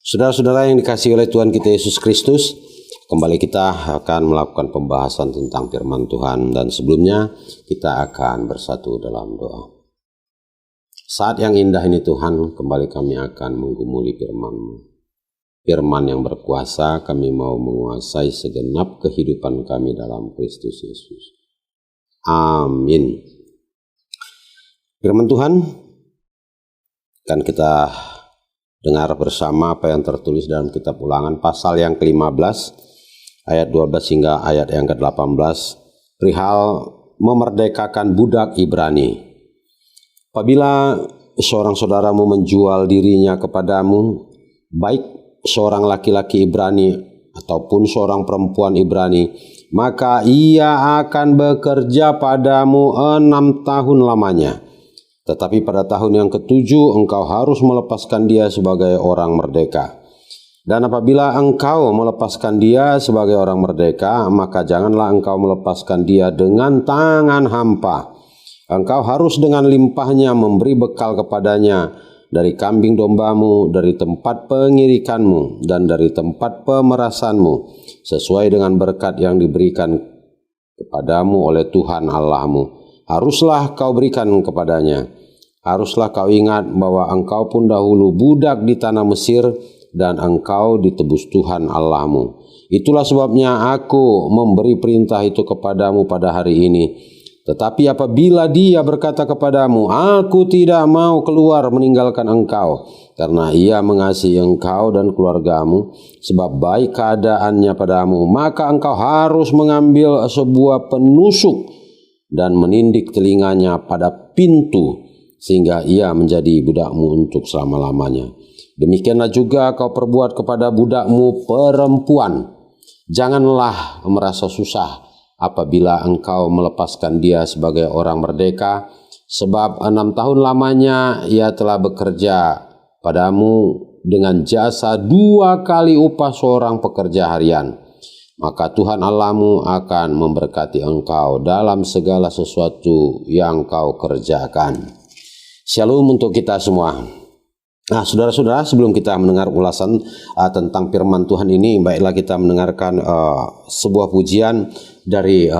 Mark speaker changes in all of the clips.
Speaker 1: Saudara-saudara yang dikasihi oleh Tuhan kita Yesus Kristus, kembali kita akan melakukan pembahasan tentang firman Tuhan, dan sebelumnya kita akan bersatu dalam doa. Saat yang indah ini Tuhan, kembali kami akan menggumuli firman-Mu. Firman yang berkuasa, kami mau menguasai segenap kehidupan kami dalam Kristus Yesus. Amin. Firman Tuhan akan kita dengar bersama apa yang tertulis dalam kitab Ulangan pasal yang ke-15 ayat 12 hingga ayat yang ke-18 perihal memerdekakan budak Ibrani. Apabila seorang saudaramu menjual dirinya kepadamu, baik seorang laki-laki Ibrani ataupun seorang perempuan Ibrani, maka ia akan bekerja padamu 6 tahun lamanya. Tetapi pada tahun yang ke-7 engkau harus melepaskan dia sebagai orang merdeka. Dan apabila engkau melepaskan dia sebagai orang merdeka, maka janganlah engkau melepaskan dia dengan tangan hampa. Engkau harus dengan limpahnya memberi bekal kepadanya dari kambing dombamu, dari tempat pengirikanmu, dan dari tempat pemerasanmu, sesuai dengan berkat yang diberikan kepadamu oleh Tuhan Allahmu. Haruslah kau berikan kepadanya. Haruslah kau ingat bahwa engkau pun dahulu budak di tanah Mesir, dan engkau ditebus Tuhan Allahmu. Itulah sebabnya aku memberi perintah itu kepadamu pada hari ini. Tetapi apabila dia berkata kepadamu, aku tidak mau keluar meninggalkan engkau, karena ia mengasihi engkau dan keluargamu, sebab baik keadaannya padamu, maka engkau harus mengambil sebuah penusuk dan menindik telinganya pada pintu, sehingga ia menjadi budakmu untuk selama-lamanya. Demikianlah juga kau perbuat kepada budakmu perempuan. Janganlah merasa susah apabila engkau melepaskan dia sebagai orang merdeka, sebab 6 tahun lamanya ia telah bekerja padamu dengan jasa 2 kali upah seorang pekerja harian. Maka Tuhan Allahmu akan memberkati engkau dalam segala sesuatu yang kau kerjakan. Shalom untuk kita semua. Nah, saudara-saudara, sebelum kita mendengar ulasan tentang firman Tuhan ini, baiklah kita mendengarkan sebuah pujian dari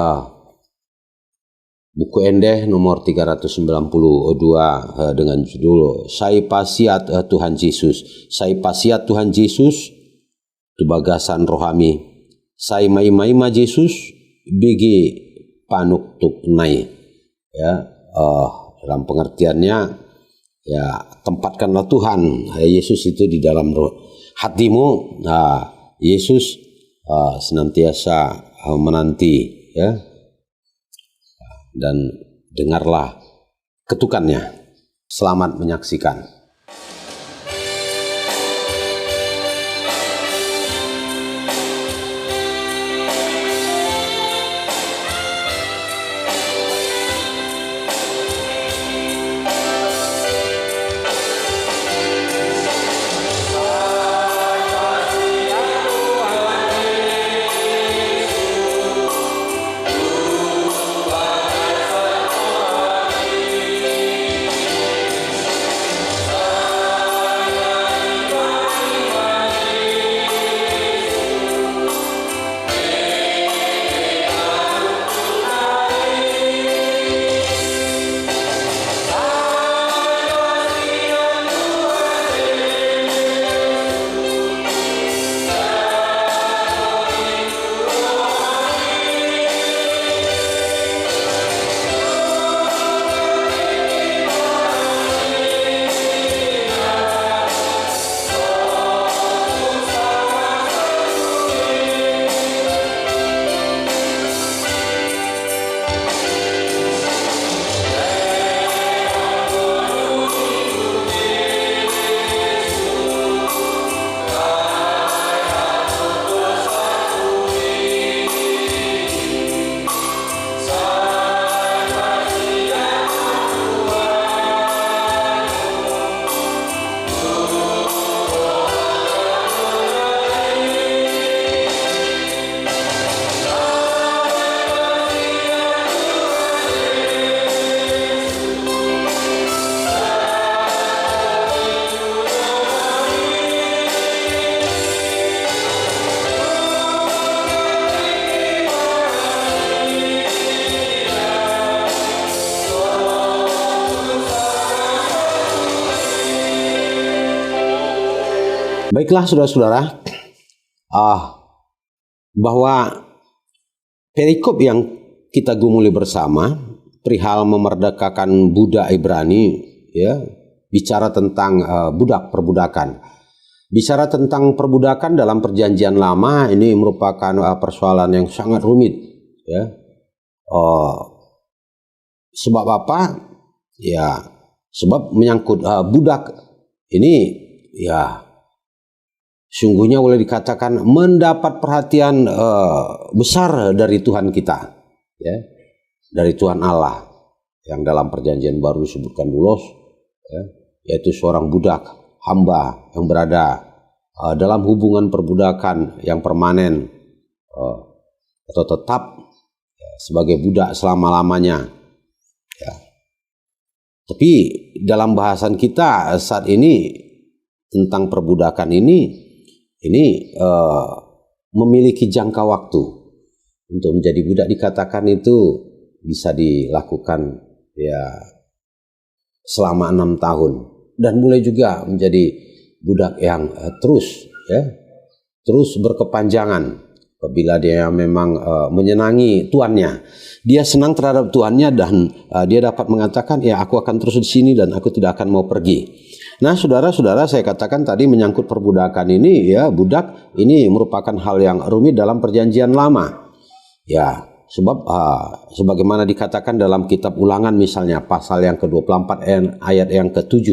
Speaker 1: buku Endeh nomor 392 dengan judul Sai Pasiat Tuhan Yesus. Sai Pasiat Tuhan Yesus, Tubagasan Rohami. Sai Mai-Maima Yesus, Bigi Panuktuk Nai. Ya, dalam pengertiannya, ya, tempatkanlah Tuhan Yesus itu di dalam hatimu. Nah, Yesus senantiasa menanti, ya, dan dengarlah ketukannya. Selamat menyaksikan. Baiklah saudara-saudara, bahwa perikop yang kita gumuli bersama perihal memerdekakan budak Ibrani, ya, bicara tentang perbudakan. Bicara tentang perbudakan dalam perjanjian lama ini merupakan persoalan yang sangat rumit, ya. Sebab apa? Ya, sebab menyangkut budak ini, ya, sungguhnya boleh dikatakan mendapat perhatian besar dari Tuhan kita, ya, dari Tuhan Allah yang dalam perjanjian baru disebutkan doulos, ya, yaitu seorang budak, hamba yang berada dalam hubungan perbudakan yang permanen atau tetap, ya, sebagai budak selama-lamanya. Ya. Tapi dalam bahasan kita saat ini tentang perbudakan ini memiliki jangka waktu. Untuk menjadi budak dikatakan itu bisa dilakukan, ya, selama 6 tahun, dan boleh juga menjadi budak yang terus berkepanjangan apabila dia memang menyenangi tuannya. Dia senang terhadap tuannya dan dia dapat mengatakan, ya, aku akan terus di sini dan aku tidak akan mau pergi. Nah, saudara-saudara, saya katakan tadi menyangkut perbudakan ini, ya, budak ini merupakan hal yang rumit dalam perjanjian lama. Ya, sebab sebagaimana dikatakan dalam kitab Ulangan misalnya pasal yang ke-24 ayat yang ke-7.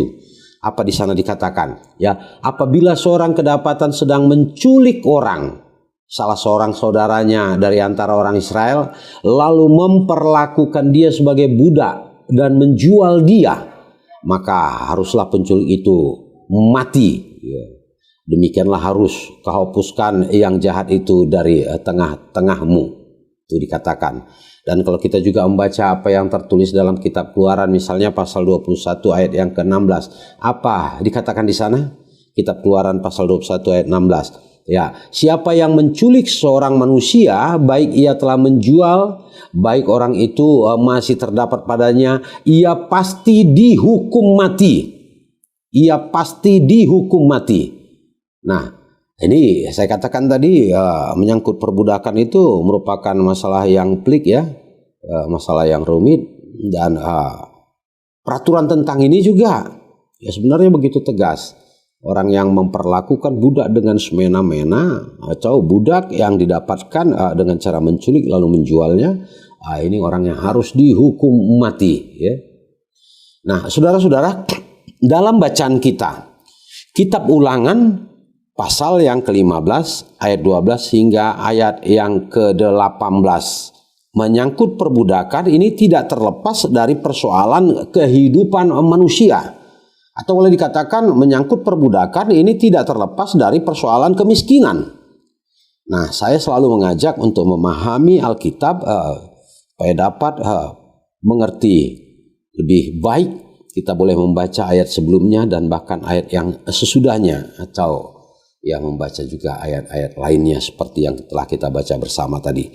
Speaker 1: Apa di sana dikatakan? Ya, apabila seorang kedapatan sedang menculik orang, salah seorang saudaranya dari antara orang Israel, lalu memperlakukan dia sebagai budak dan menjual dia, maka haruslah penculik itu mati. Ya. Demikianlah harus kau hapuskan yang jahat itu dari tengah-tengahmu. Itu dikatakan. Dan kalau kita juga membaca apa yang tertulis dalam kitab Keluaran misalnya pasal 21 ayat yang ke-16. Apa dikatakan di sana? Kitab Keluaran pasal 21 ayat 16. Ya, siapa yang menculik seorang manusia, baik ia telah menjual, baik orang itu masih terdapat padanya, ia pasti dihukum mati. Ia pasti dihukum mati. Nah, ini saya katakan tadi menyangkut perbudakan itu merupakan masalah yang pelik, ya, masalah yang rumit, dan peraturan tentang ini juga, ya, sebenarnya begitu tegas. Orang yang memperlakukan budak dengan semena-mena atau budak yang didapatkan dengan cara menculik lalu menjualnya, ini orang yang harus dihukum mati, ya. Nah, saudara-saudara, dalam bacaan kita, kitab Ulangan pasal yang ke-15 ayat 12 hingga ayat yang ke-18 menyangkut perbudakan ini tidak terlepas dari persoalan kehidupan manusia. Atau boleh dikatakan menyangkut perbudakan ini tidak terlepas dari persoalan kemiskinan. Nah, saya selalu mengajak untuk memahami Alkitab supaya dapat mengerti lebih baik. Kita boleh membaca ayat sebelumnya dan bahkan ayat yang sesudahnya, atau yang membaca juga ayat-ayat lainnya seperti yang telah kita baca bersama tadi.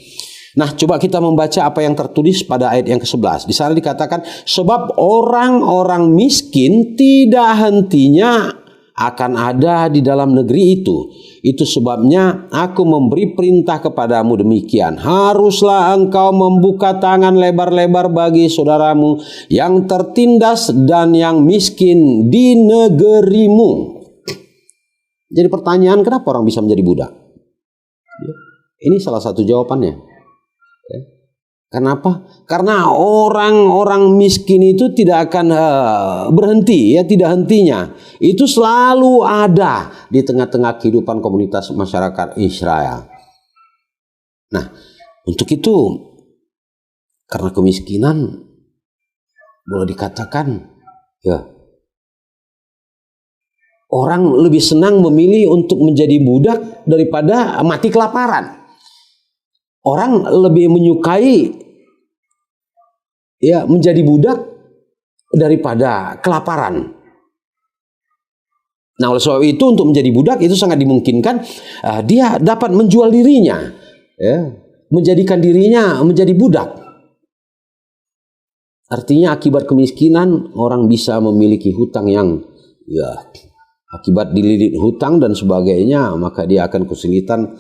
Speaker 1: Nah, coba kita membaca apa yang tertulis pada ayat yang ke-11. Di sana dikatakan, sebab orang-orang miskin tidak hentinya akan ada di dalam negeri itu. Itu sebabnya aku memberi perintah kepadamu demikian. Haruslah engkau membuka tangan lebar-lebar bagi saudaramu yang tertindas dan yang miskin di negerimu. Jadi pertanyaan, kenapa orang bisa menjadi budak? Ini salah satu jawabannya. Kenapa? Karena orang-orang miskin itu tidak akan berhenti, ya, tidak hentinya. Itu selalu ada di tengah-tengah kehidupan komunitas masyarakat Israel. Nah, untuk itu, karena kemiskinan, boleh dikatakan, ya, orang lebih senang memilih untuk menjadi budak daripada mati kelaparan. Orang lebih menyukai, ya, menjadi budak daripada kelaparan. Nah, oleh sebab itu untuk menjadi budak itu sangat dimungkinkan dia dapat menjual dirinya, ya, menjadikan dirinya menjadi budak. Artinya akibat kemiskinan orang bisa memiliki hutang yang, ya, akibat dililit hutang dan sebagainya, maka dia akan kesulitan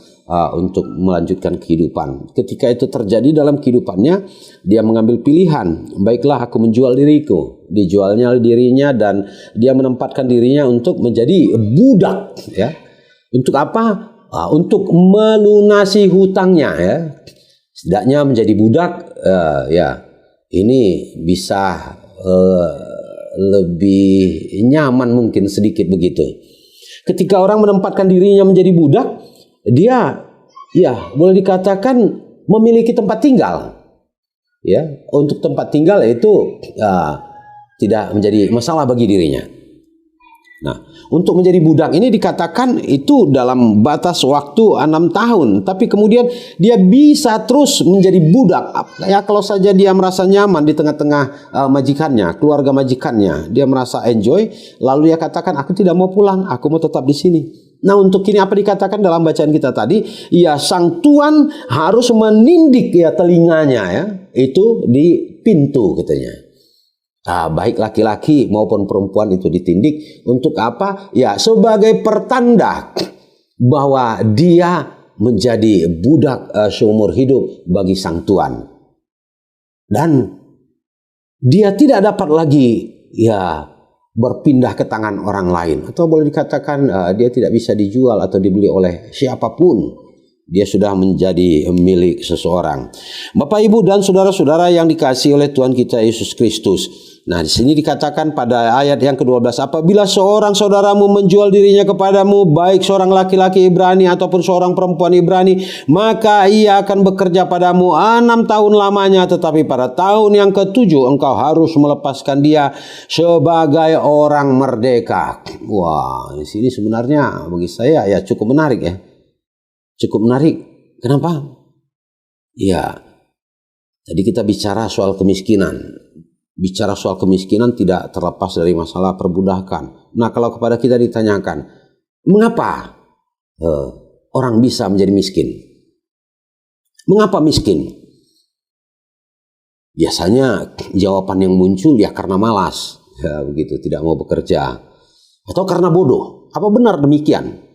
Speaker 1: untuk melanjutkan kehidupan. Ketika itu terjadi dalam kehidupannya, dia mengambil pilihan, baiklah aku menjual diriku. Dijualnya dirinya dan dia menempatkan dirinya untuk menjadi budak, ya. Untuk apa? Untuk melunasi hutangnya, ya. Setidaknya menjadi budak, ya. Ini bisa lebih nyaman mungkin sedikit begitu. Ketika orang menempatkan dirinya menjadi budak, dia ya boleh dikatakan memiliki tempat tinggal. Ya, untuk tempat tinggal itu tidak menjadi masalah bagi dirinya. Nah, untuk menjadi budak ini dikatakan itu dalam batas waktu 6 tahun. Tapi kemudian dia bisa terus menjadi budak. Ya, kalau saja dia merasa nyaman di tengah-tengah majikannya, keluarga majikannya. Dia merasa enjoy, lalu dia katakan, aku tidak mau pulang, aku mau tetap di sini. Nah, untuk ini apa dikatakan dalam bacaan kita tadi? Ya, sang tuan harus menindik ya telinganya, ya. Itu di pintu katanya. Baik laki-laki maupun perempuan itu ditindik untuk apa? Ya, sebagai pertanda bahwa dia menjadi budak seumur hidup bagi sang tuan. Dan dia tidak dapat lagi ya berpindah ke tangan orang lain, atau boleh dikatakan dia tidak bisa dijual atau dibeli oleh siapapun. Dia sudah menjadi milik seseorang. Bapak, Ibu, dan saudara-saudara yang dikasihi oleh Tuhan kita Yesus Kristus. Nah, di sini dikatakan pada ayat yang ke-12, apabila seorang saudaramu menjual dirinya kepadamu, baik seorang laki-laki Ibrani ataupun seorang perempuan Ibrani, maka ia akan bekerja padamu 6 tahun lamanya, tetapi pada tahun yang ke-7 engkau harus melepaskan dia sebagai orang merdeka. Wah, di sini sebenarnya bagi saya ya cukup menarik, ya. Cukup menarik. Kenapa? Ya, tadi kita bicara soal kemiskinan. Bicara soal kemiskinan tidak terlepas dari masalah perbudakan. Nah, kalau kepada kita ditanyakan, mengapa orang bisa menjadi miskin? Mengapa miskin? Biasanya jawaban yang muncul ya karena malas, ya begitu, tidak mau bekerja, atau karena bodoh. Apa benar demikian?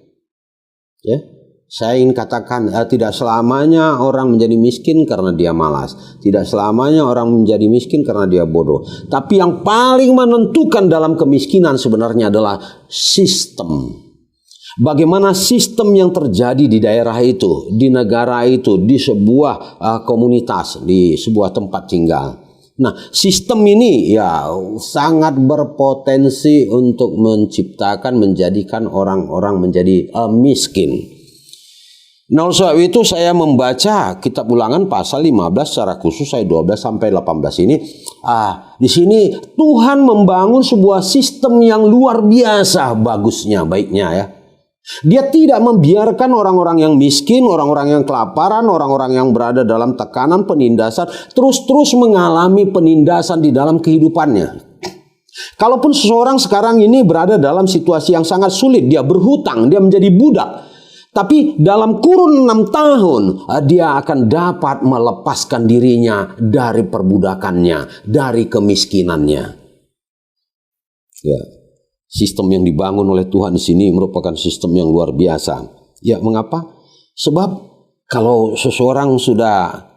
Speaker 1: Ya. Saya ingin katakan tidak selamanya orang menjadi miskin karena dia malas. Tidak selamanya orang menjadi miskin karena dia bodoh. Tapi yang paling menentukan dalam kemiskinan sebenarnya adalah sistem. Bagaimana sistem yang terjadi di daerah itu, di negara itu, di sebuah komunitas, di sebuah tempat tinggal. Nah, sistem ini ya sangat berpotensi untuk menciptakan, menjadikan orang-orang menjadi miskin. Nah, oleh sebab itu saya membaca kitab Ulangan pasal 15 secara khusus ayat 12 sampai 18 ini. Di sini Tuhan membangun sebuah sistem yang luar biasa bagusnya, baiknya, ya. Dia tidak membiarkan orang-orang yang miskin, orang-orang yang kelaparan, orang-orang yang berada dalam tekanan penindasan terus-terus mengalami penindasan di dalam kehidupannya. Kalaupun seseorang sekarang ini berada dalam situasi yang sangat sulit, dia berhutang, dia menjadi budak. Tapi dalam kurun 6 tahun dia akan dapat melepaskan dirinya dari perbudakannya, dari kemiskinannya. Ya, sistem yang dibangun oleh Tuhan di sini merupakan sistem yang luar biasa. Ya, mengapa? Sebab kalau seseorang sudah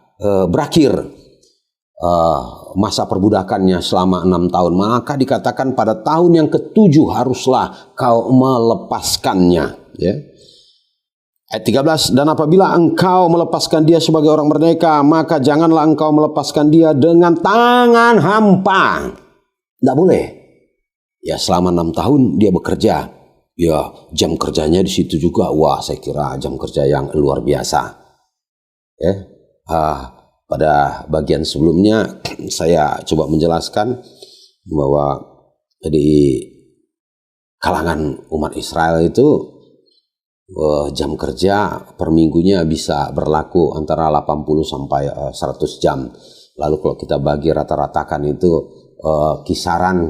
Speaker 1: berakhir masa perbudakannya selama 6 tahun, maka dikatakan pada tahun yang ke-7 haruslah kau melepaskannya. Ya. Ayat 13, dan apabila engkau melepaskan dia sebagai orang merdeka, maka janganlah engkau melepaskan dia dengan tangan hampa. Tidak boleh. Ya, selama 6 tahun dia bekerja. Ya, jam kerjanya di situ juga. Wah, saya kira jam kerja yang luar biasa. Ya, pada bagian sebelumnya saya coba menjelaskan bahwa di kalangan umat Israel itu jam kerja per minggunya bisa berlaku antara 80 sampai 100 jam. Lalu kalau kita bagi rata-ratakan itu kisaran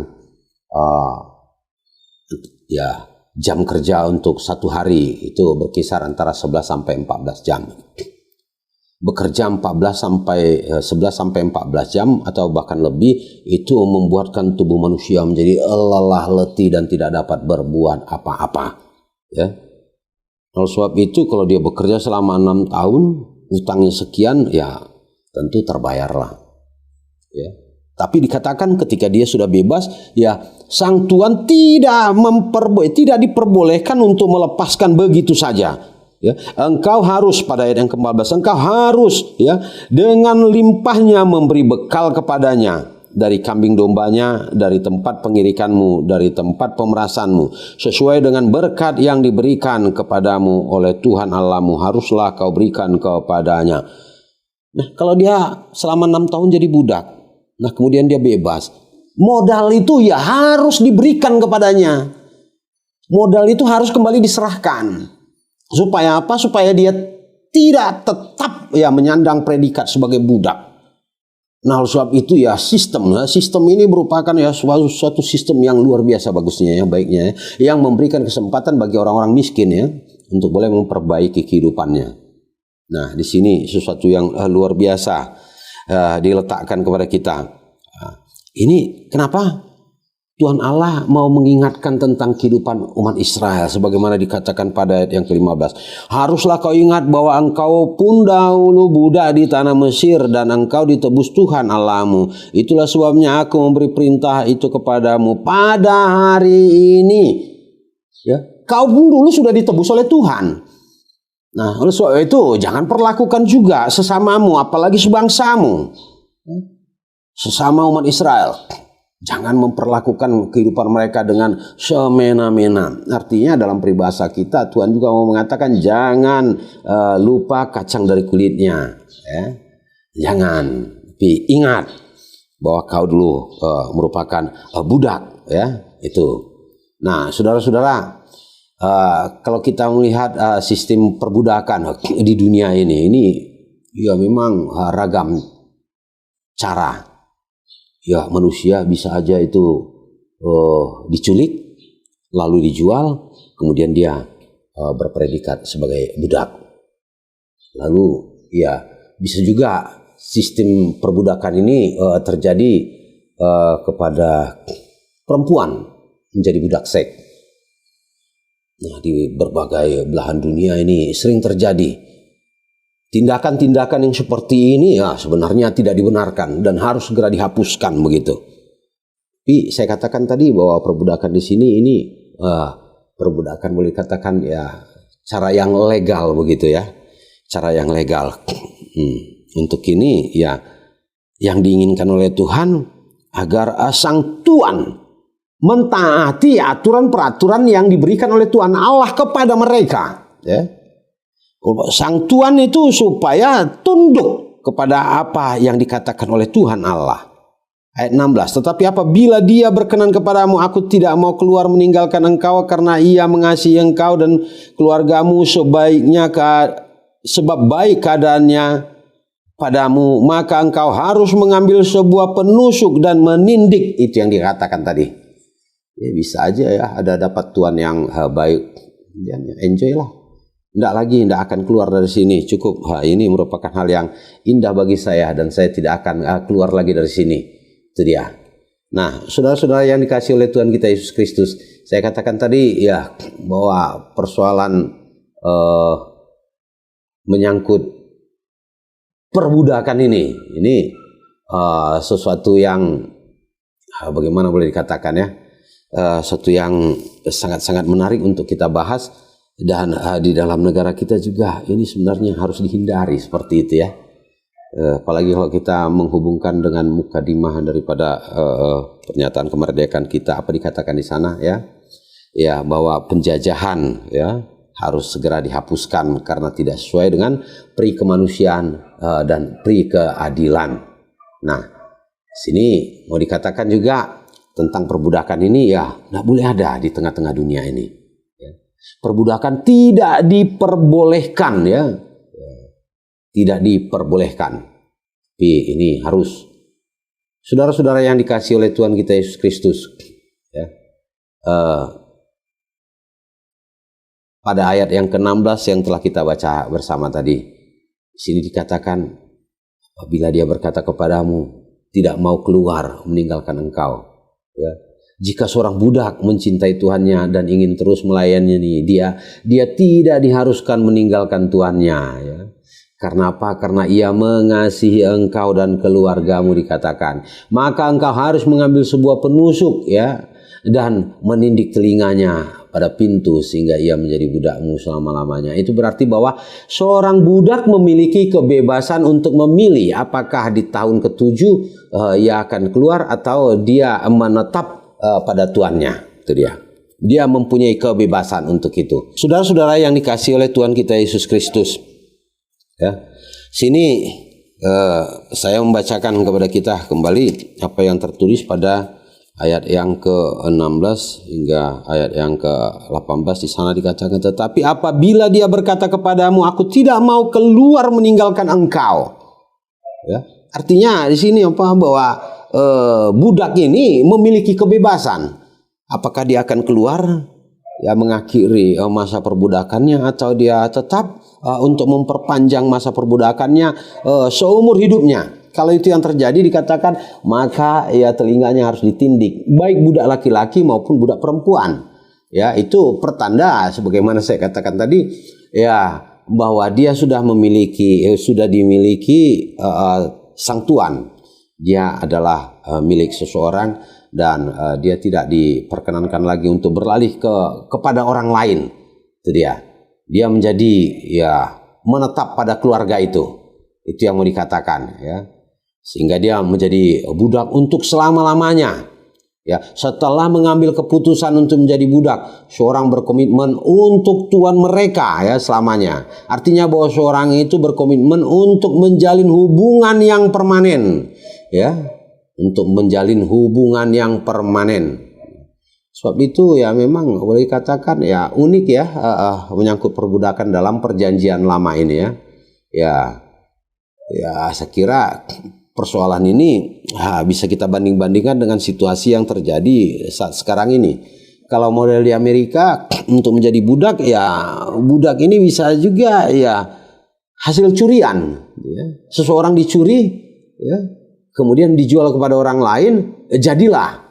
Speaker 1: ya jam kerja untuk satu hari itu berkisar antara 11 sampai 14 jam. bekerja 11 sampai 14 jam atau bahkan lebih, itu membuatkan tubuh manusia menjadi lelah, letih, dan tidak dapat berbuat apa-apa. Ya. Oleh sebab itu kalau dia bekerja selama 6 tahun, utangnya sekian, ya tentu terbayarlah. Ya. Tapi dikatakan ketika dia sudah bebas, ya sang Tuhan tidak diperbolehkan untuk melepaskan begitu saja. Ya, engkau harus, pada ayat yang ke-14, engkau harus ya dengan limpahnya memberi bekal kepadanya dari kambing dombanya, dari tempat pengirikanmu, dari tempat pemerasanmu, sesuai dengan berkat yang diberikan kepadamu oleh Tuhan Allahmu, haruslah kau berikan kepadanya. Nah, kalau dia selama 6 tahun jadi budak, nah kemudian dia bebas, modal itu ya harus diberikan kepadanya. Modal itu harus kembali diserahkan. Supaya apa? Supaya dia tidak tetap ya menyandang predikat sebagai budak. Nah, oleh sebab itu ya sistem ini merupakan ya suatu sistem yang luar biasa bagusnya ya, baiknya ya, yang memberikan kesempatan bagi orang-orang miskin ya untuk boleh memperbaiki kehidupannya. Nah, di sini sesuatu yang luar biasa diletakkan kepada kita. Ini kenapa Tuhan Allah mau mengingatkan tentang kehidupan umat Israel sebagaimana dikatakan pada ayat yang ke-15. Haruslah kau ingat bahwa engkau pun dahulu budak di tanah Mesir dan engkau ditebus Tuhan Allahmu. Itulah sebabnya aku memberi perintah itu kepadamu pada hari ini. Ya, kau pun dulu sudah ditebus oleh Tuhan. Nah, oleh sebab itu jangan perlakukan juga sesamamu, apalagi sebangsamu, sesama umat Israel. Jangan memperlakukan kehidupan mereka dengan semena-mena. Artinya dalam peribahasa kita, Tuhan juga mau mengatakan jangan lupa kacang dari kulitnya. Ya. Jangan, tapi ingat bahwa kau dulu merupakan budak. Ya, itu. Nah, saudara-saudara, kalau kita melihat sistem perbudakan di dunia ini ya memang ragam cara. Ya manusia bisa aja itu diculik, lalu dijual, kemudian dia berpredikat sebagai budak. Lalu ya bisa juga sistem perbudakan ini terjadi kepada perempuan menjadi budak seks. Nah, di berbagai belahan dunia ini sering terjadi. Tindakan-tindakan yang seperti ini ya sebenarnya tidak dibenarkan dan harus segera dihapuskan begitu. Tapi saya katakan tadi bahwa perbudakan di sini ini perbudakan boleh dikatakan ya cara yang legal begitu ya. Cara yang legal. Untuk ini ya yang diinginkan oleh Tuhan agar sang Tuhan mentaati aturan-peraturan yang diberikan oleh Tuhan Allah kepada mereka. Ya. Sang Tuhan itu supaya tunduk kepada apa yang dikatakan oleh Tuhan Allah. Ayat 16, tetapi apabila dia berkenan kepadamu, aku tidak mau keluar meninggalkan engkau karena ia mengasihi engkau dan keluargamu sebab baik keadaannya padamu, maka engkau harus mengambil sebuah penusuk dan menindik. Itu yang dikatakan tadi. Ya bisa aja ya ada dapat Tuhan yang baik, ya, enjoy lah. Tidak akan keluar dari sini. Cukup, ini merupakan hal yang indah bagi saya dan saya tidak akan keluar lagi dari sini. Itu dia. Nah, saudara-saudara yang dikasihi oleh Tuhan kita Yesus Kristus, saya katakan tadi ya bahwa persoalan menyangkut perbudakan ini sesuatu yang bagaimana boleh dikatakan ya, sesuatu yang sangat-sangat menarik untuk kita bahas. Dan di dalam negara kita juga ini sebenarnya harus dihindari seperti itu ya. Apalagi kalau kita menghubungkan dengan mukadimah daripada pernyataan kemerdekaan kita, apa dikatakan di sana ya? Ya bahwa penjajahan ya harus segera dihapuskan karena tidak sesuai dengan pri kemanusiaan dan pri keadilan. Nah, sini mau dikatakan juga tentang perbudakan ini ya tidak boleh ada di tengah-tengah dunia ini. Perbudakan tidak diperbolehkan ya. Tidak diperbolehkan. Tapi ini harus saudara-saudara yang dikasihi oleh Tuhan kita Yesus Kristus ya. Pada ayat yang ke-16 yang telah kita baca bersama tadi. Di sini dikatakan, apabila dia berkata kepadamu, tidak mau keluar meninggalkan engkau. Ya. Jika seorang budak mencintai Tuhannya dan ingin terus melayani dia tidak diharuskan meninggalkan Tuhannya. Ya. Karena apa? Karena ia mengasihi engkau dan keluargamu dikatakan. Maka engkau harus mengambil sebuah penusuk ya dan menindik telinganya pada pintu sehingga ia menjadi budakmu selama-lamanya. Itu berarti bahwa seorang budak memiliki kebebasan untuk memilih apakah di tahun ke-7 ia akan keluar atau dia menetap pada tuannya. Itu dia. Dia mempunyai kebebasan untuk itu. Saudara-saudara yang dikasihi oleh Tuhan kita Yesus Kristus. Ya. Sini saya membacakan kepada kita kembali apa yang tertulis pada ayat yang ke-16 hingga ayat yang ke-18. Di sana dikatakan, tetapi apabila dia berkata kepadamu, aku tidak mau keluar meninggalkan engkau. Ya, artinya di sini apa? Bahwa budak ini memiliki kebebasan. Apakah dia akan keluar ya mengakhiri masa perbudakannya atau dia tetap untuk memperpanjang masa perbudakannya seumur hidupnya. Kalau itu yang terjadi dikatakan maka ya telinganya harus ditindik, baik budak laki-laki maupun budak perempuan. Ya, itu pertanda sebagaimana saya katakan tadi ya bahwa dia sudah dimiliki sang tuan. Dia adalah milik seseorang dan dia tidak diperkenankan lagi untuk beralih kepada orang lain. Itu dia. Dia menjadi ya menetap pada keluarga itu. Itu yang mau dikatakan ya. Sehingga dia menjadi budak untuk selama-lamanya. Ya, setelah mengambil keputusan untuk menjadi budak, seorang berkomitmen untuk tuan mereka ya selamanya. Artinya bahwa seorang itu berkomitmen untuk menjalin hubungan yang permanen, ya, untuk menjalin hubungan yang permanen. Sebab itu ya memang boleh dikatakan ya unik ya menyangkut perbudakan dalam perjanjian lama ini ya. Ya saya kira persoalan ini bisa kita banding-bandingkan dengan situasi yang terjadi saat sekarang ini. Kalau model di Amerika untuk menjadi budak ya budak ini bisa juga ya hasil curian. Ya. Seseorang dicuri, ya, kemudian dijual kepada orang lain, jadilah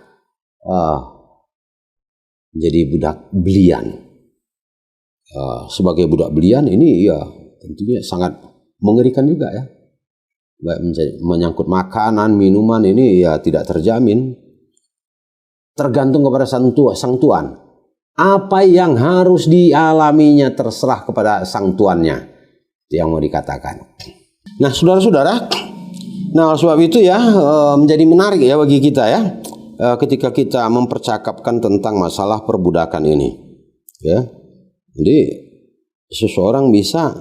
Speaker 1: menjadi budak belian. Sebagai budak belian ini ya tentunya sangat mengerikan juga ya. Baik menyangkut makanan, minuman ini ya tidak terjamin. Tergantung kepada sang tuan. Apa yang harus dialaminya terserah kepada sang tuannya. Itu yang mau dikatakan. Nah, saudara-saudara, nah sebab itu ya menjadi menarik ya bagi kita ya ketika kita mempercakapkan tentang masalah perbudakan ini. Ya. Jadi seseorang bisa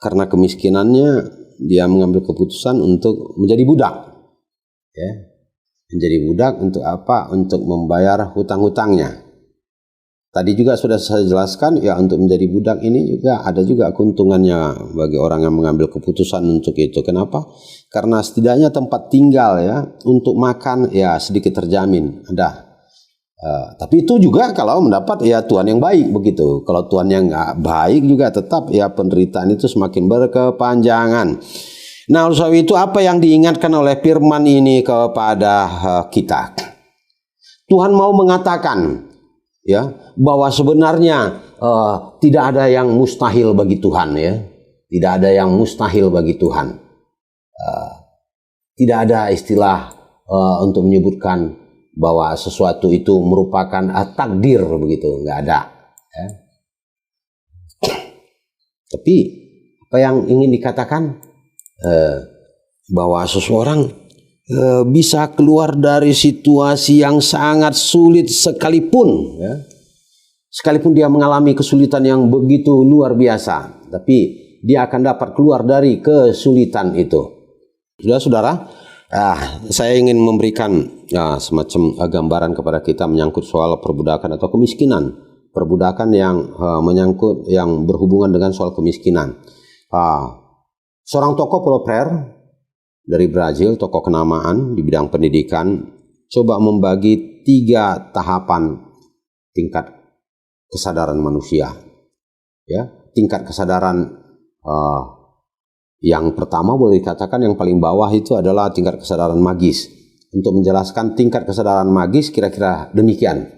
Speaker 1: karena kemiskinannya dia mengambil keputusan untuk menjadi budak. Ya. Menjadi budak untuk apa? Untuk membayar hutang-hutangnya. Tadi juga sudah saya jelaskan ya untuk menjadi budak ini juga ada juga keuntungannya bagi orang yang mengambil keputusan untuk itu. Kenapa? Karena setidaknya tempat tinggal ya untuk makan ya sedikit terjamin ada. Tapi itu juga kalau mendapat ya tuan yang baik begitu. Kalau tuan yang nggak baik juga tetap ya penderitaan itu semakin berkepanjangan. Nah, oleh sebab itu apa yang diingatkan oleh firman ini kepada kita? Tuhan mau mengatakan ya bahwa sebenarnya tidak ada yang mustahil bagi Tuhan ya. Tidak ada yang mustahil bagi Tuhan. Tidak ada istilah untuk menyebutkan bahwa sesuatu itu merupakan takdir begitu, nggak ada. Ya. Tapi apa yang ingin dikatakan bahwa seseorang bisa keluar dari situasi yang sangat sulit sekalipun, ya. Sekalipun dia mengalami kesulitan yang begitu luar biasa, tapi dia akan dapat keluar dari kesulitan itu. Saudara-saudara. Saya ingin memberikan semacam gambaran kepada kita menyangkut soal perbudakan atau kemiskinan. Perbudakan yang menyangkut yang berhubungan dengan soal kemiskinan. Seorang tokoh Paulo dari Brazil, tokoh kenamaan di bidang pendidikan, coba membagi 3 tahapan tingkat kesadaran manusia. Ya, tingkat kesadaran Yang pertama boleh dikatakan yang paling bawah itu adalah tingkat kesadaran magis. Untuk menjelaskan tingkat kesadaran magis kira-kira demikian.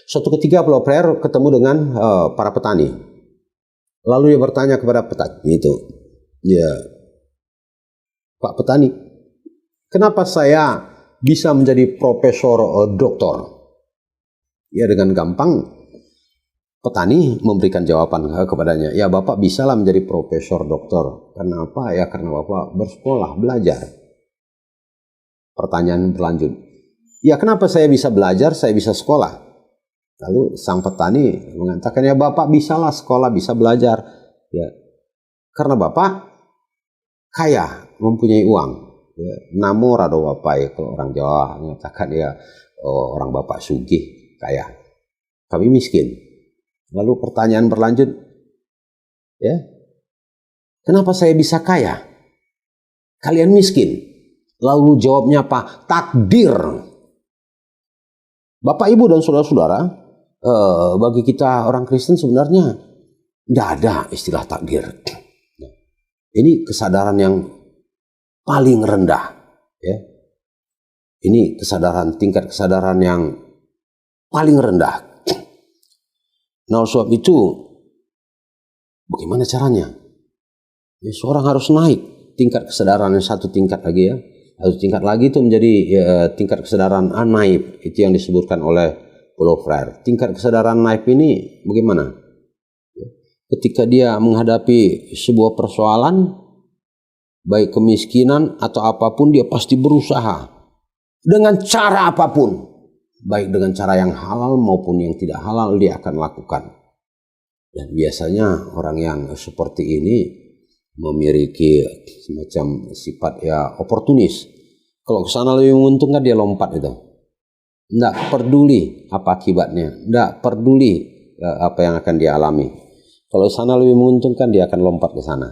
Speaker 1: Suatu ketika Paulo Freire ketemu dengan para petani. Lalu dia bertanya kepada petani itu, ya Pak Petani, kenapa saya bisa menjadi profesor doktor? Ya dengan gampang petani memberikan jawaban kepadanya, ya Bapak bisalah menjadi profesor doktor. Kenapa? Ya karena Bapak bersekolah, belajar. Pertanyaan berlanjut, ya kenapa saya bisa belajar, saya bisa sekolah? Lalu sang petani mengatakan, ya Bapak bisalah sekolah, bisa belajar. Ya, karena Bapak kaya, mempunyai uang. Ya, namor ada Bapak ya, kalau orang Jawa mengatakan ya orang Bapak sugih, kaya. Kami miskin. Lalu pertanyaan berlanjut, ya, kenapa saya bisa kaya? Kalian miskin. Lalu jawabnya apa? Takdir. Bapak, Ibu, dan saudara-saudara, bagi kita orang Kristen sebenarnya tidak ada istilah takdir. Ini kesadaran yang paling rendah. Ya. Ini tingkat kesadaran yang paling rendah. Nah, oleh sebab itu, bagaimana caranya? Ya, seorang harus naik tingkat kesadaran yang satu tingkat lagi ya. Satu tingkat lagi itu menjadi tingkat kesadaran naib. Itu yang disebutkan oleh Paulo Freire. Tingkat kesadaran naib ini bagaimana? Ketika dia menghadapi sebuah persoalan, baik kemiskinan atau apapun, dia pasti berusaha dengan cara apapun, baik dengan cara yang halal maupun yang tidak halal, dia akan lakukan. Dan biasanya orang yang seperti ini memiliki semacam sifat ya oportunis. Kalau ke sana lebih menguntungkan, dia lompat itu. Tidak peduli apa akibatnya, tidak peduli apa yang akan dia alami. Kalau sana lebih menguntungkan, dia akan lompat ke sana.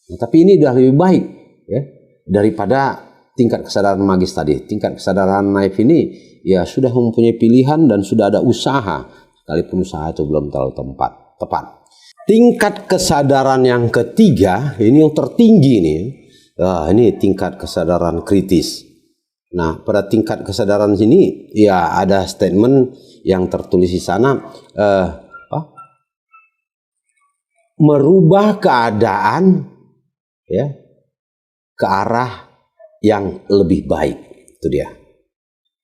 Speaker 1: Nah, tapi ini sudah lebih baik ya daripada tingkat kesadaran magis tadi. Tingkat kesadaran naif ini ya sudah mempunyai pilihan dan sudah ada usaha, sekalipun usaha itu belum terlalu tepat. Tingkat kesadaran yang ketiga, ini yang tertinggi nih. Ini tingkat kesadaran kritis. Nah, pada tingkat kesadaran sini ya ada statement yang tertulis di sana, merubah keadaan ya ke arah yang lebih baik. Itu dia.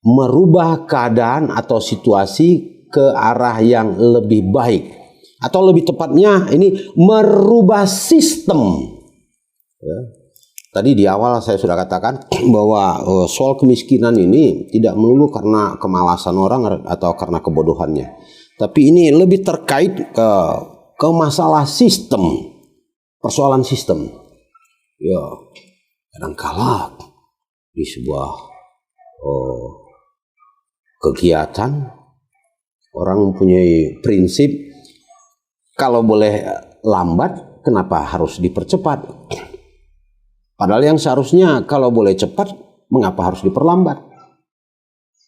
Speaker 1: Merubah keadaan atau situasi ke arah yang lebih baik. Atau lebih tepatnya ini merubah sistem. Ya. Tadi di awal saya sudah katakan bahwa soal kemiskinan ini tidak melulu karena kemalasan orang atau karena kebodohannya. Tapi ini lebih terkait ke masalah sistem, persoalan sistem. Ya, kadangkala di sebuah kegiatan orang mempunyai prinsip, kalau boleh lambat, kenapa harus dipercepat? Padahal yang seharusnya kalau boleh cepat, mengapa harus diperlambat?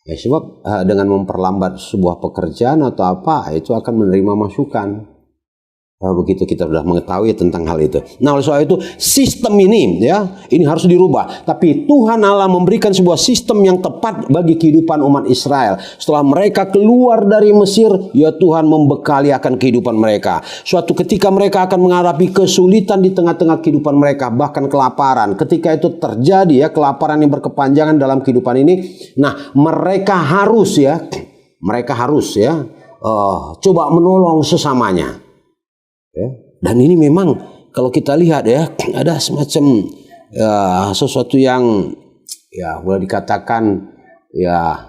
Speaker 1: Ya, sebab dengan memperlambat sebuah pekerjaan atau apa, itu akan menerima masukan. Begitu kita sudah mengetahui tentang hal itu. Nah, oleh sebab itu sistem ini ya, ini harus dirubah. Tapi Tuhan Allah memberikan sebuah sistem yang tepat bagi kehidupan umat Israel. Setelah mereka keluar dari Mesir, ya Tuhan membekali akan kehidupan mereka. Suatu ketika mereka akan menghadapi kesulitan di tengah-tengah kehidupan mereka, bahkan kelaparan. Ketika itu terjadi ya, kelaparan yang berkepanjangan dalam kehidupan ini. Nah, mereka harus coba menolong sesamanya. Ya. Dan ini memang kalau kita lihat ya, ada semacam sesuatu yang ya boleh dikatakan ya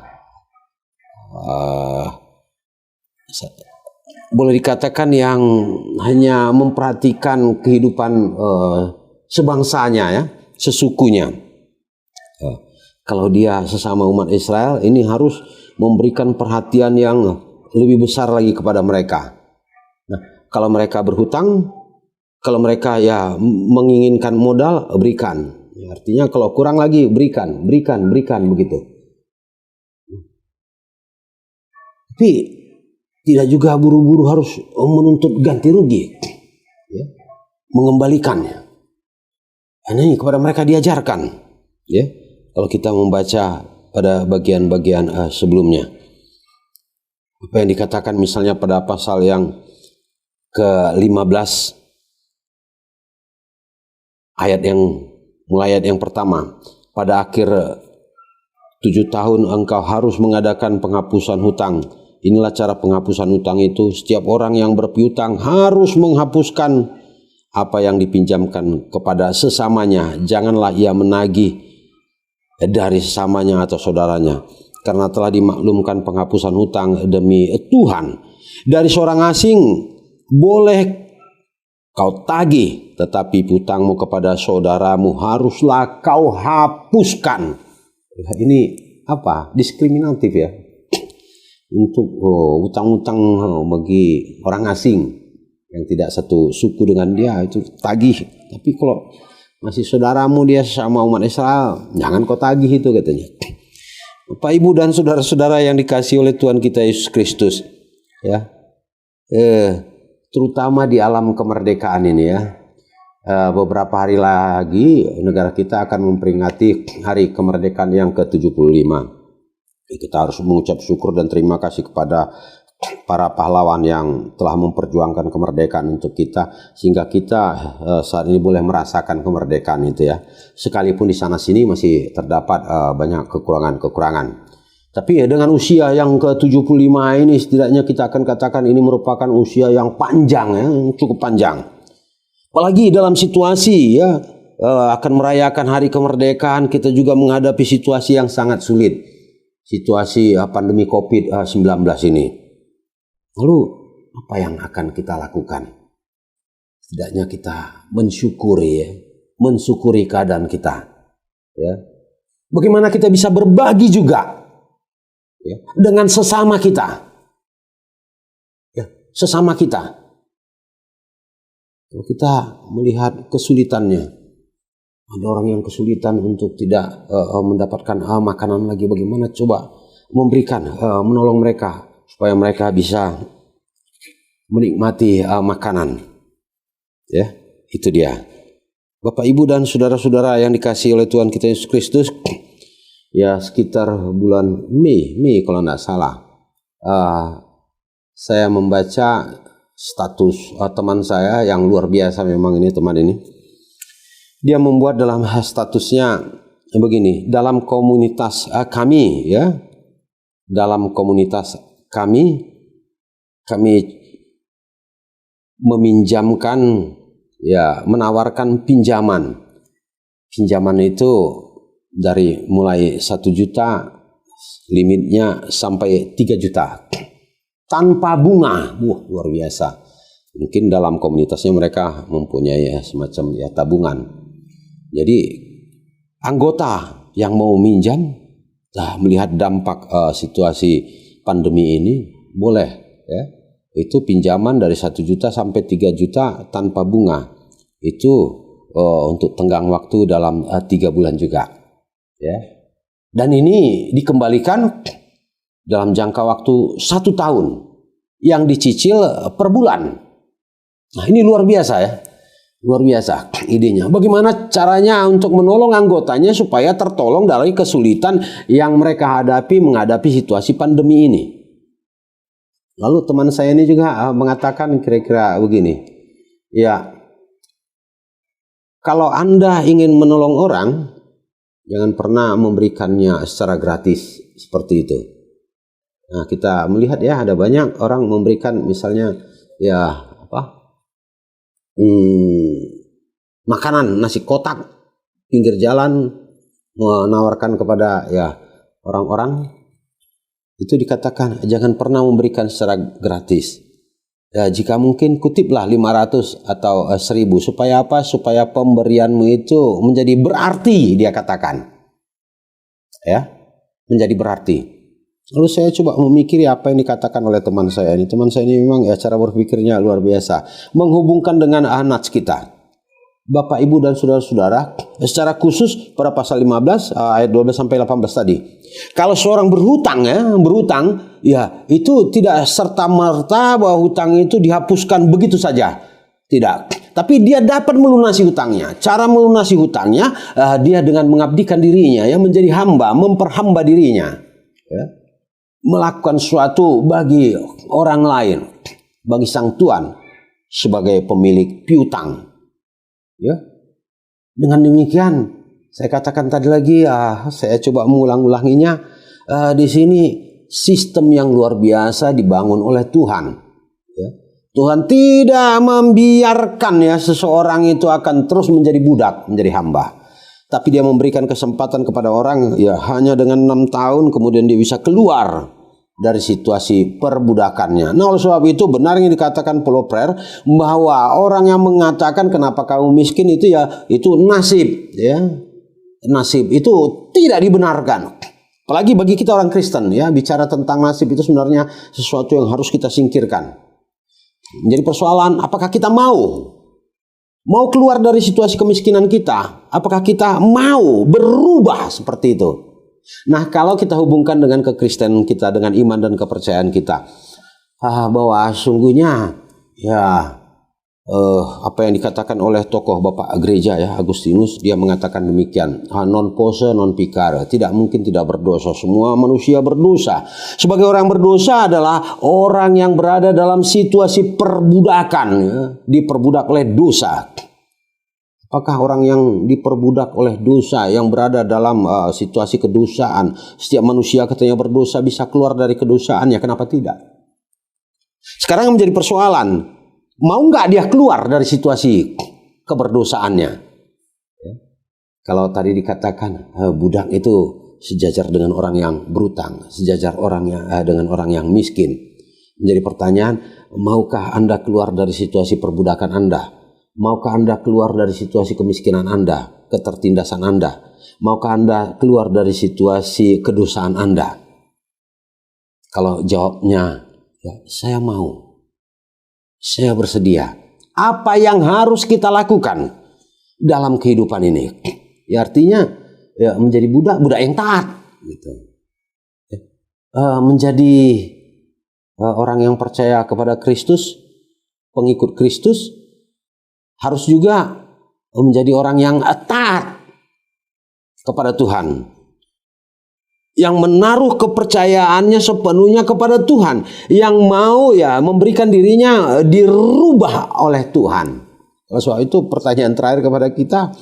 Speaker 1: yang hanya memperhatikan kehidupan sebangsanya ya, sesukunya. Kalau dia sesama umat Israel, ini harus memberikan perhatian yang lebih besar lagi kepada mereka. Kalau mereka berhutang, kalau mereka ya menginginkan modal, berikan. Ya, artinya kalau kurang lagi, berikan begitu. Tapi tidak juga buru-buru harus menuntut ganti rugi, ya, mengembalikannya. Ini kepada mereka diajarkan, ya. Kalau kita membaca pada bagian-bagian sebelumnya, apa yang dikatakan misalnya pada pasal yang ke-15 mulai ayat yang pertama, pada akhir 7 tahun engkau harus mengadakan penghapusan hutang. Inilah cara penghapusan hutang itu. Setiap orang yang berpiutang harus menghapuskan apa yang dipinjamkan kepada sesamanya. Janganlah ia menagih dari sesamanya atau saudaranya, karena telah dimaklumkan penghapusan hutang demi Tuhan. Dari seorang asing boleh kau tagih, tetapi hutangmu kepada saudaramu haruslah kau hapuskan. Ini apa? Diskriminatif ya. Untuk utang-utang bagi orang asing yang tidak satu suku dengan dia itu tagih. Tapi kalau masih saudaramu dia sama umat Israel, jangan kau tagih itu katanya. Bapak, Ibu dan saudara-saudara yang dikasihi oleh Tuhan kita Yesus Kristus, ya, terutama di alam kemerdekaan ini ya. Beberapa hari lagi negara kita akan memperingati hari kemerdekaan yang ke-75. Kita harus mengucap syukur dan terima kasih kepada para pahlawan yang telah memperjuangkan kemerdekaan untuk kita, sehingga kita saat ini boleh merasakan kemerdekaan itu ya. Sekalipun di sana sini masih terdapat banyak kekurangan-kekurangan. Tapi ya, dengan usia yang ke-75 ini setidaknya kita akan katakan ini merupakan usia yang panjang ya, cukup panjang. Apalagi dalam situasi ya akan merayakan hari kemerdekaan, kita juga menghadapi situasi yang sangat sulit. Situasi pandemi COVID-19 ini. Lalu apa yang akan kita lakukan? Setidaknya kita mensyukuri keadaan kita. Ya. Bagaimana kita bisa berbagi juga ya, dengan sesama kita. Ya, sesama kita. Kalau kita melihat kesulitannya, ada orang yang kesulitan untuk tidak mendapatkan makanan lagi, bagaimana coba memberikan, menolong mereka supaya mereka bisa menikmati makanan. Ya, itu dia. Bapak, Ibu dan saudara-saudara yang dikasihi oleh Tuhan kita Yesus Kristus, ya sekitar bulan Mei kalau tidak salah, saya membaca status teman saya yang luar biasa memang ini teman ini. Dia membuat dalam statusnya begini, dalam komunitas kami ya, dalam komunitas kami meminjamkan ya, menawarkan pinjaman. Pinjaman itu dari mulai 1 juta, limitnya sampai 3 juta. Tanpa bunga. Wah, luar biasa. Mungkin dalam komunitasnya mereka mempunyai semacam ya tabungan. Jadi anggota yang mau minjam, melihat dampak situasi pandemi ini, boleh ya. Itu pinjaman dari 1 juta sampai 3 juta tanpa bunga. Itu untuk tenggang waktu dalam 3 bulan juga. Ya. Dan ini dikembalikan dalam jangka waktu 1 tahun yang dicicil per bulan. Nah, ini luar biasa ya. Luar biasa idenya. Bagaimana caranya untuk menolong anggotanya supaya tertolong dari kesulitan yang mereka menghadapi situasi pandemi ini. Lalu teman saya ini juga mengatakan kira-kira begini. Ya, kalau Anda ingin menolong orang, jangan pernah memberikannya secara gratis seperti itu. Nah, kita melihat ya ada banyak orang memberikan misalnya ya makanan nasi kotak pinggir jalan, menawarkan kepada ya orang-orang, itu dikatakan jangan pernah memberikan secara gratis. Ya, jika mungkin kutiplah 500 atau 1000 supaya apa? Supaya pemberianmu itu menjadi berarti, dia katakan. Ya, menjadi berarti. Lalu saya coba memikiri apa yang dikatakan oleh teman saya ini. Teman saya ini memang ya cara berpikirnya luar biasa. Menghubungkan dengan nats kita. Bapak, Ibu dan saudara-saudara, secara khusus pada pasal 15 ayat 12 sampai 18 tadi. Kalau seorang berhutang ya itu tidak serta-merta bahwa hutang itu dihapuskan begitu saja. Tidak. Tapi dia dapat melunasi hutangnya. Cara melunasi hutangnya, dia dengan mengabdikan dirinya, ya, menjadi hamba, memperhamba dirinya, ya, melakukan sesuatu bagi orang lain, bagi sang tuan sebagai pemilik piutang. Ya, dengan demikian, saya katakan tadi lagi, saya coba mengulang-ulanginya. Di sini sistem yang luar biasa dibangun oleh Tuhan. Ya. Tuhan tidak membiarkan, ya, seseorang itu akan terus menjadi budak, menjadi hamba. Tapi dia memberikan kesempatan kepada orang, ya, hanya dengan 6 tahun kemudian dia bisa keluar dari situasi perbudakannya. Nah, oleh sebab itu benar yang dikatakan Paulo Freire bahwa orang yang mengatakan kenapa kamu miskin itu, ya, itu nasib, ya. Nasib itu tidak dibenarkan. Apalagi bagi kita orang Kristen, ya, bicara tentang nasib itu sebenarnya sesuatu yang harus kita singkirkan. Menjadi persoalan, apakah kita mau keluar dari situasi kemiskinan kita? Apakah kita mau berubah seperti itu? Nah, kalau kita hubungkan dengan kekristenan kita, dengan iman dan kepercayaan kita, bahwa sungguhnya, ya, apa yang dikatakan oleh tokoh Bapak Gereja, ya, Agustinus, dia mengatakan demikian, non posse non picare, tidak mungkin tidak berdosa, semua manusia berdosa. Sebagai orang berdosa adalah orang yang berada dalam situasi perbudakan, ya, diperbudak oleh dosa. Apakah orang yang diperbudak oleh dosa, yang berada dalam situasi kedosaan, setiap manusia katanya berdosa bisa keluar dari kedosaannya, kenapa tidak? Sekarang menjadi persoalan, mau nggak dia keluar dari situasi keberdosaannya? Ya. Kalau tadi dikatakan budak itu sejajar dengan orang yang berutang, sejajar dengan orang yang miskin. Menjadi pertanyaan, maukah Anda keluar dari situasi perbudakan Anda? Maukah Anda keluar dari situasi kemiskinan Anda, ketertindasan Anda? Maukah Anda keluar dari situasi kedosaan Anda? Kalau jawabnya, ya, saya mau. Saya bersedia. Apa yang harus kita lakukan dalam kehidupan ini? Ya, artinya, ya, menjadi budak yang taat, gitu. Menjadi orang yang percaya kepada Kristus, pengikut Kristus, harus juga menjadi orang yang taat kepada Tuhan, yang menaruh kepercayaannya sepenuhnya kepada Tuhan, yang mau, ya, memberikan dirinya dirubah oleh Tuhan. Soal itu pertanyaan terakhir kepada kita,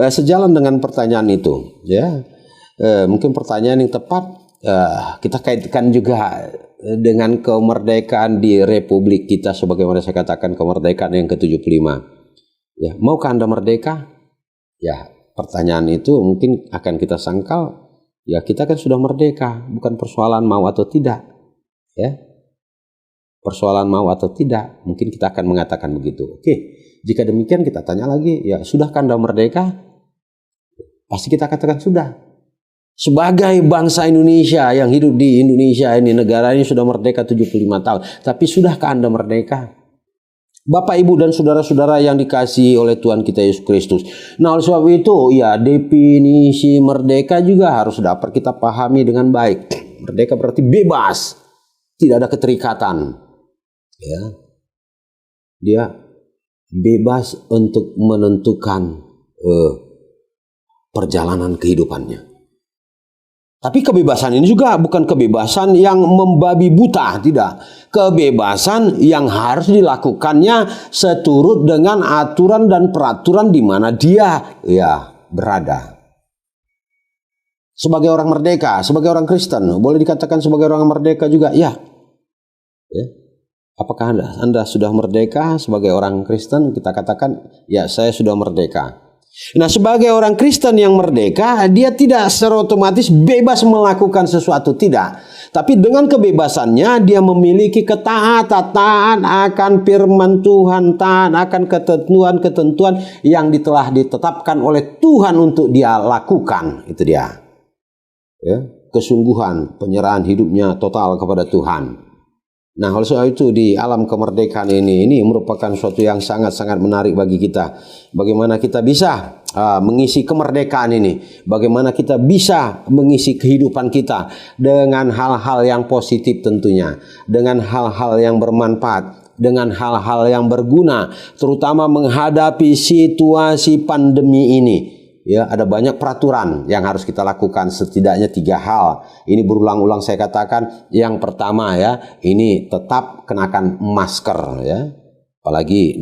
Speaker 1: sejalan dengan pertanyaan itu, ya, mungkin pertanyaan yang tepat kita kaitkan juga dengan kemerdekaan di Republik kita, sebagaimana saya katakan kemerdekaan yang ke-75. Ya, maukah Anda merdeka? Ya, pertanyaan itu mungkin akan kita sangkal, ya, kita kan sudah merdeka, bukan persoalan mau atau tidak, ya. Persoalan mau atau tidak, mungkin kita akan mengatakan begitu. Oke, jika demikian kita tanya lagi, ya, sudahkah Anda merdeka? Pasti kita katakan sudah. Sebagai bangsa Indonesia yang hidup di Indonesia ini, negara ini sudah merdeka 75 tahun. Tapi sudahkah Anda merdeka? Bapak, Ibu, dan saudara-saudara yang dikasihi oleh Tuhan kita Yesus Kristus. Nah, oleh sebab itu, ya, definisi merdeka juga harus dapat kita pahami dengan baik. Merdeka berarti bebas, tidak ada keterikatan. Ya, dia bebas untuk menentukan perjalanan kehidupannya. Tapi kebebasan ini juga bukan kebebasan yang membabi buta, tidak. Kebebasan yang harus dilakukannya seturut dengan aturan dan peraturan di mana dia, ya, berada. Sebagai orang merdeka, sebagai orang Kristen, boleh dikatakan sebagai orang merdeka juga, ya. Ya. Apakah Anda sudah merdeka sebagai orang Kristen? Kita katakan, ya, saya sudah merdeka. Nah, sebagai orang Kristen yang merdeka, dia tidak secara otomatis bebas melakukan sesuatu, tidak. Tapi dengan kebebasannya, dia memiliki ketaatan, taat akan firman Tuhan, taat akan ketentuan-ketentuan yang telah ditetapkan oleh Tuhan untuk dia lakukan. Itu dia. Ya, kesungguhan, penyerahan hidupnya total kepada Tuhan. Nah, oleh sebab itu di alam kemerdekaan ini merupakan suatu yang sangat-sangat menarik bagi kita. Bagaimana kita bisa mengisi kemerdekaan ini, bagaimana kita bisa mengisi kehidupan kita dengan hal-hal yang positif tentunya, dengan hal-hal yang bermanfaat, dengan hal-hal yang berguna, terutama menghadapi situasi pandemi ini. Ya, ada banyak peraturan yang harus kita lakukan, setidaknya 3 hal. Ini berulang-ulang saya katakan. Yang pertama ya, ini tetap kenakan masker ya. Apalagi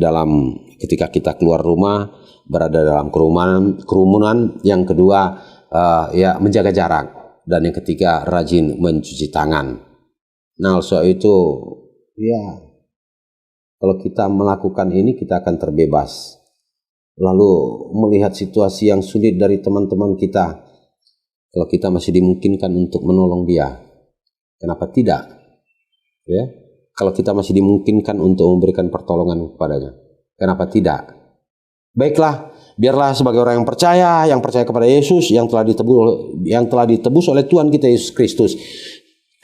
Speaker 1: ketika kita keluar rumah, berada dalam kerumunan. Yang kedua ya menjaga jarak, dan yang ketiga rajin mencuci tangan. Nah, soal itu ya, kalau kita melakukan ini kita akan terbebas. Lalu melihat situasi yang sulit dari teman-teman kita, kalau kita masih dimungkinkan untuk menolong dia, kenapa tidak? Ya, kalau kita masih dimungkinkan untuk memberikan pertolongan kepadanya, kenapa tidak? Baiklah, biarlah sebagai orang yang percaya kepada Yesus yang telah ditebus oleh Tuhan kita Yesus Kristus,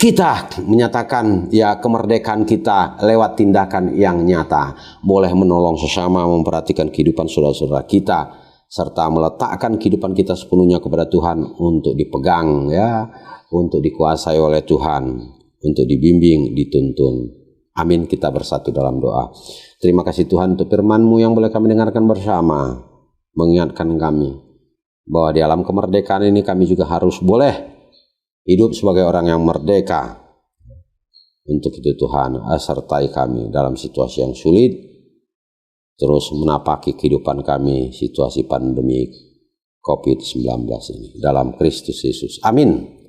Speaker 1: kita menyatakan ya kemerdekaan kita lewat tindakan yang nyata, boleh menolong sesama, memperhatikan kehidupan saudara-saudara kita, serta meletakkan kehidupan kita sepenuhnya kepada Tuhan untuk dipegang ya, untuk dikuasai oleh Tuhan, untuk dibimbing, dituntun. Amin. Kita bersatu dalam doa. Terima kasih Tuhan untuk firman-Mu yang boleh kami dengarkan bersama, mengingatkan kami bahwa di alam kemerdekaan ini kami juga harus boleh hidup sebagai orang yang merdeka. Untuk itu Tuhan, sertai kami dalam situasi yang sulit, terus menapaki kehidupan kami situasi pandemi COVID-19 ini. Dalam Kristus Yesus. Amin.